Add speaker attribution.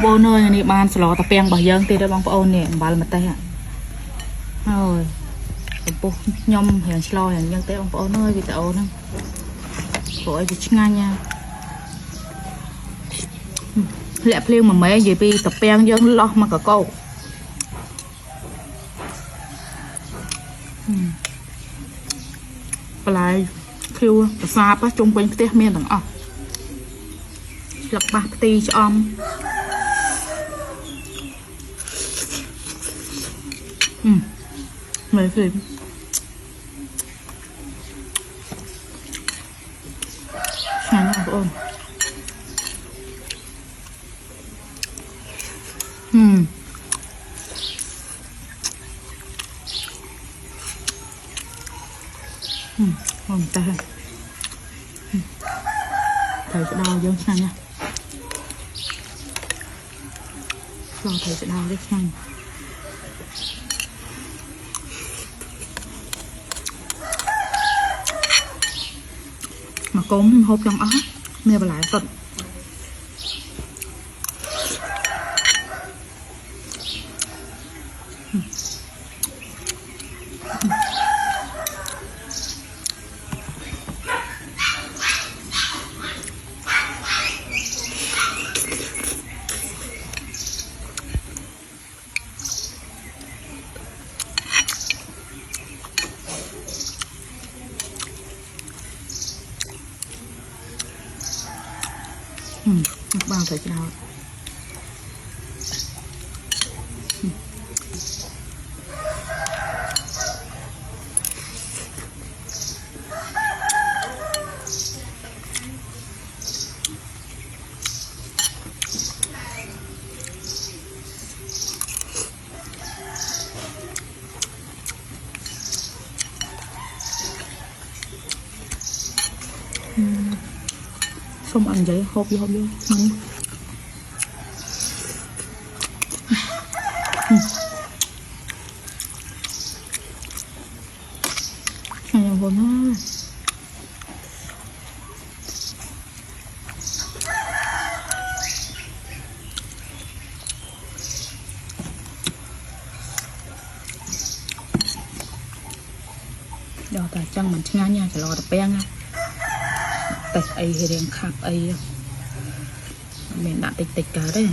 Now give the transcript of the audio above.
Speaker 1: bố nơi này ban sờ lò tập bèn bảo dân thì đó bông bố nè bà làm tay ạ rồi bố nhom hiện sờ lò hiện dân tới bông bố nơi vì tao nè bố ấy chỉ ngay nha lẹ phim mà mấy gì bị tập bèn dân lo mà cả câu lại kêu xa á chung quanh cái miền thằng ọ lật bạc tì cho om mấy phim sáng nào ôn ngon ta thầy sẽ đào vô sang nha cho thầy sẽ đào đi sang mà cốm hộp trong áo mẹ bà lại tận bao thầy sẽ đào không ăn vậy hộp vô ăn vô nó do ta chân mình ngay nha chỉ lo tập beng nha tịch ấy thì đèn khắp ấy mình đã tịch cả đấy